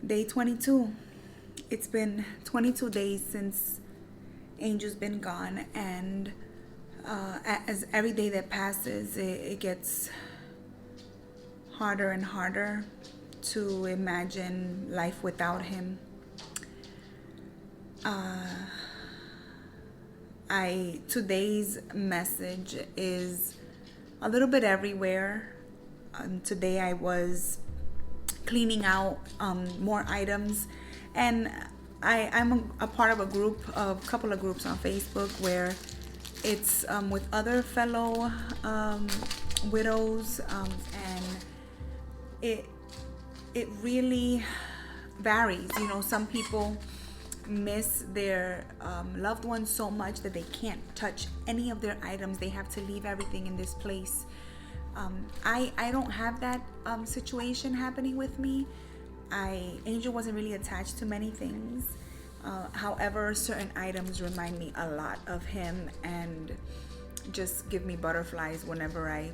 Day 22. It's been 22 days since Angel's been gone, and as every day that passes, it gets harder and harder to imagine life without him. Today's message is a little bit everywhere. Today I was cleaning out more items, and I'm a part of a couple of groups on Facebook where it's with other fellow widows, and it really varies. Some people miss their loved ones so much that they can't touch any of their items. They have to leave everything in this place. I don't have that situation happening with me. Angel wasn't really attached to many things. However, certain items remind me a lot of him and just give me butterflies whenever I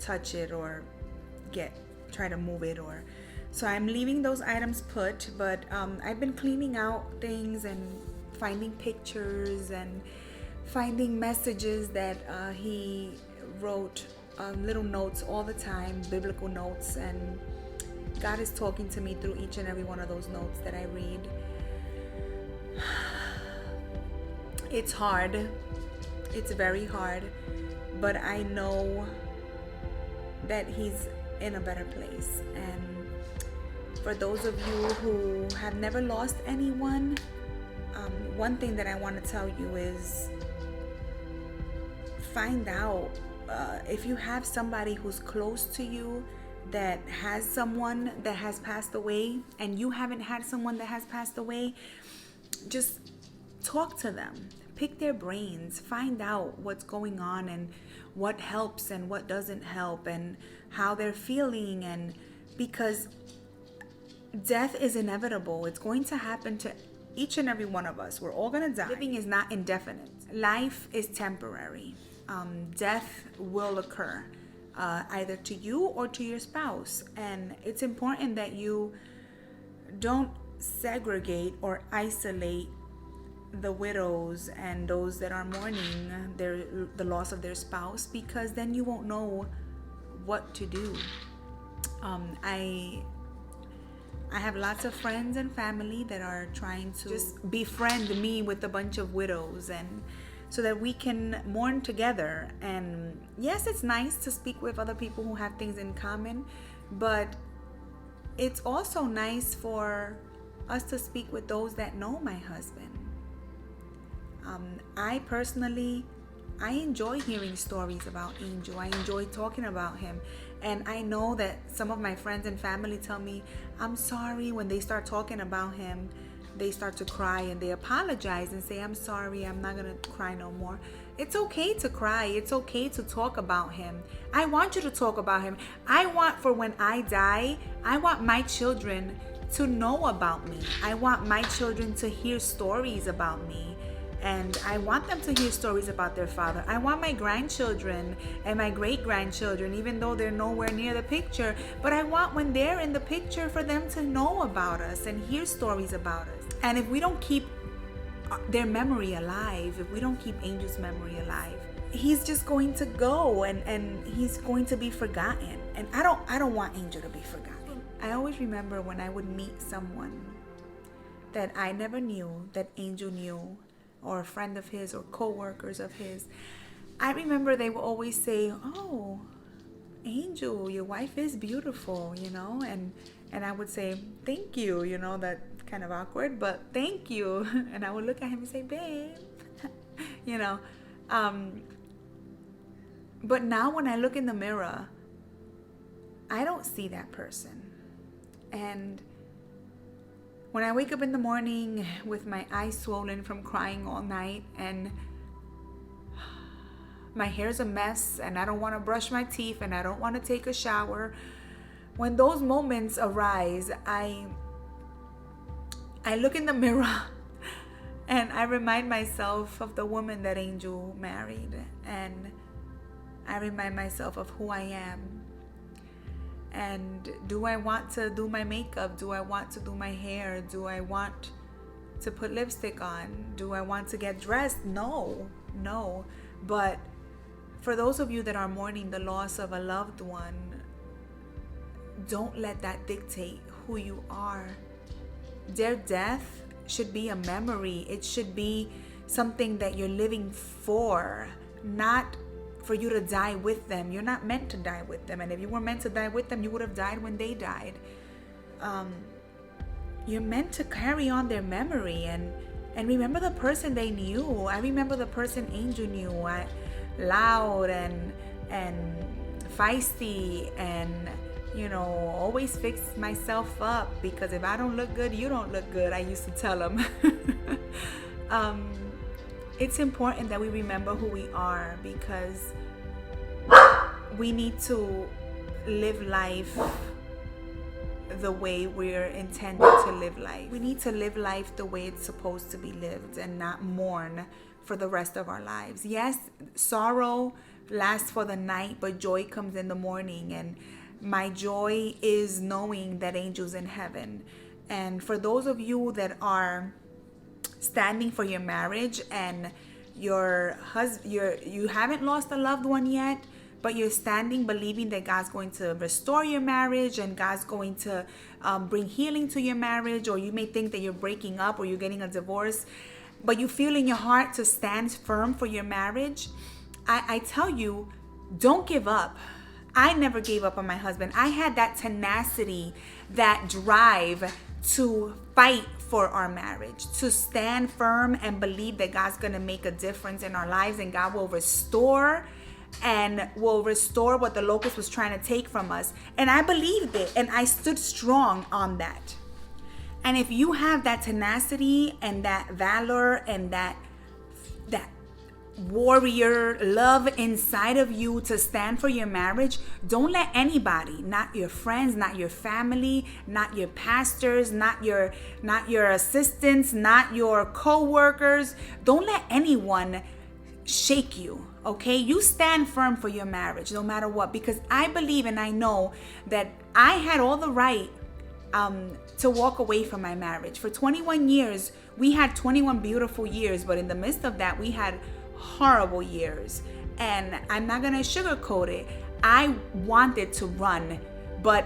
touch it or try to move it. So I'm leaving those items put, but I've been cleaning out things and finding pictures and finding messages that he wrote, little notes all the time, biblical notes, and God is talking to me through each and every one of those notes that I read. It's hard. It's very hard, but I know that he's in a better place. And for those of you who have never lost anyone, one thing that I want to tell you is find out if you have somebody who's close to you that has someone that has passed away and you haven't had someone that has passed away, just talk to them, pick their brains, find out what's going on and what helps and what doesn't help and how they're feeling. And because death is inevitable, it's going to happen to each and every one of us. We're all going to die. Living is not indefinite. Life is temporary. Death will occur either to you or to your spouse, and it's important that you don't segregate or isolate the widows and those that are mourning the loss of their spouse, because then you won't know what to do. I have lots of friends and family that are trying to just befriend me with a bunch of widows, and so that we can mourn together. And yes, it's nice to speak with other people who have things in common, but it's also nice for us to speak with those that know my husband. I personally enjoy hearing stories about Angel. I enjoy talking about him. And I know that some of my friends and family tell me, I'm sorry. When they start talking about him, they start to cry and they apologize and say, I'm sorry, I'm not going to cry no more. It's okay to cry. It's okay to talk about him. I want you to talk about him. I want, for when I die, I want my children to know about me. I want my children to hear stories about me. And I want them to hear stories about their father. I want my grandchildren and my great-grandchildren, even though they're nowhere near the picture, but I want, when they're in the picture, for them to know about us and hear stories about us. And if we don't keep their memory alive, if we don't keep Angel's memory alive, he's just going to go and he's going to be forgotten. And I don't want Angel to be forgotten. I always remember when I would meet someone that I never knew, that Angel knew, or a friend of his or co-workers of his, I remember they would always say, oh, Angel, your wife is beautiful, and I would say, thank you, that kind of awkward, but thank you. And I would look at him and say, babe, but now when I look in the mirror, I don't see that person. And when I wake up in the morning with my eyes swollen from crying all night and my hair's a mess and I don't want to brush my teeth and I don't want to take a shower, when those moments arise, I look in the mirror and I remind myself of the woman that Angel married, and I remind myself of who I am. And do I want to do my makeup? Do I want to do my hair? Do I want to put lipstick on? Do I want to get dressed? No. But for those of you that are mourning the loss of a loved one, don't let that dictate who you are. Their death should be a memory. It should be something that you're living for, not for you to die with them. You're not meant to die with them. And if you were meant to die with them, you would have died when they died. You're meant to carry on their memory and remember the person they knew. I remember the person Angel knew. Loud and feisty, and always fix myself up, because if I don't look good, you don't look good, I used to tell them. It's important that we remember who we are, because we need to live life the way we're intended to live life. We need to live life the way it's supposed to be lived and not mourn for the rest of our lives. Yes, sorrow lasts for the night, but joy comes in the morning. And my joy is knowing that Angel's in heaven. And for those of you that are standing for your marriage and you haven't lost a loved one yet, but you're standing believing that God's going to restore your marriage and God's going to bring healing to your marriage, or you may think that you're breaking up or you're getting a divorce, but you feel in your heart to stand firm for your marriage, I tell you, don't give up. I never gave up on my husband. I had that tenacity, that drive to fight for our marriage, to stand firm and believe that God's going to make a difference in our lives, and God will restore what the locust was trying to take from us. And I believed it, and I stood strong on that. And if you have that tenacity and that valor and that warrior love inside of you to stand for your marriage, don't let anybody, not your friends, not your family, not your pastors, not your assistants, not your co-workers, don't let anyone shake you. Okay, you stand firm for your marriage no matter what, because I believe and I know that I had all the right to walk away from my marriage. For 21 years, we had 21 beautiful years, but in the midst of that, we had horrible years. And I'm not gonna sugarcoat it. I wanted to run, but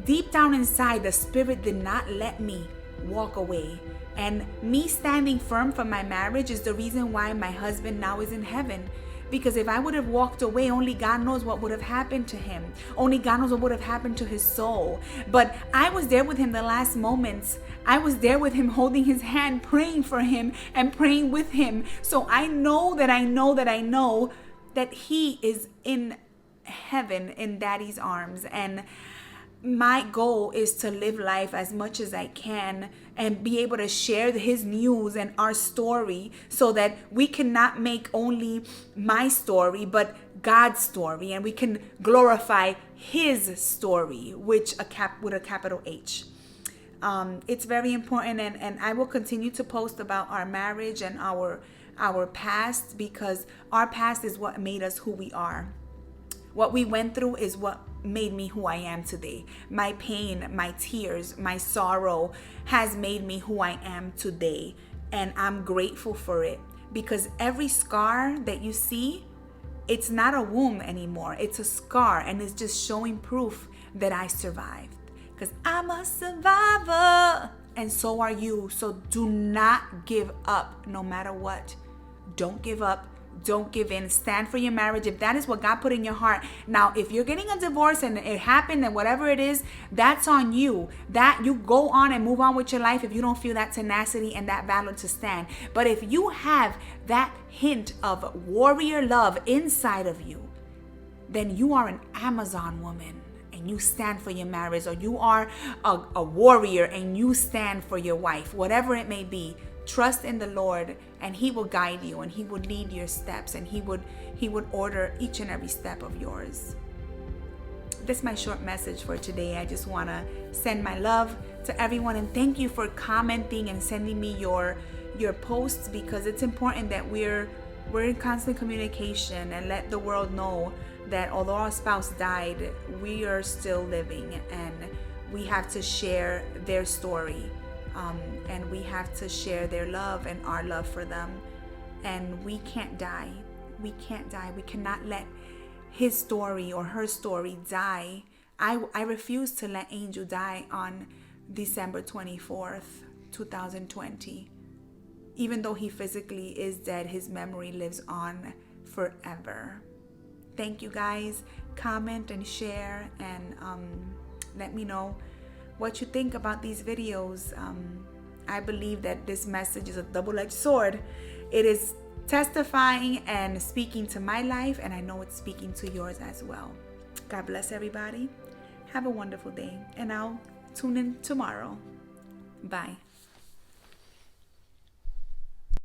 deep down inside, the Spirit did not let me walk away. And me standing firm for my marriage is the reason why my husband now is in heaven. Because if I would have walked away, only God knows what would have happened to him. Only God knows what would have happened to his soul. But I was there with him the last moments. I was there with him, holding his hand, praying for him and praying with him. So I know that he is in heaven in Daddy's arms. And my goal is to live life as much as I can and be able to share his news and our story, so that we cannot make only my story, but God's story, and we can glorify his story, with a capital H. It's very important, and I will continue to post about our marriage and our past, because our past is what made us who we are. What we went through is what made me who I am today. My pain, my tears, my sorrow has made me who I am today. And I'm grateful for it, because every scar that you see, it's not a wound anymore. It's a scar, and it's just showing proof that I survived. Because I'm a survivor, and so are you. So do not give up no matter what. Don't give up. Don't give in. Stand for your marriage if that is what God put in your heart. Now, if you're getting a divorce and it happened and whatever it is, that's on you. That you go on and move on with your life if you don't feel that tenacity and that valor to stand. But if you have that hint of warrior love inside of you, then you are an Amazon woman and you stand for your marriage, or you are a warrior and you stand for your wife, whatever it may be. Trust in the Lord, and he will guide you, and he will lead your steps, and he would order each and every step of yours. This is my short message for today. I just want to send my love to everyone, and thank you for commenting and sending me your posts, because it's important that we're in constant communication and let the world know that although our spouse died, we are still living, and we have to share their story, and we have to share their love and our love for them. And we can't die. We can't die. We cannot let his story or her story die. I refuse to let Angel die on December 24th, 2020. Even though he physically is dead, his memory lives on forever. Thank you guys. Comment and share, and let me know what you think about these videos. I believe that this message is a double-edged sword. It is testifying and speaking to my life, and I know it's speaking to yours as well. God bless everybody. Have a wonderful day, and I'll tune in tomorrow. Bye.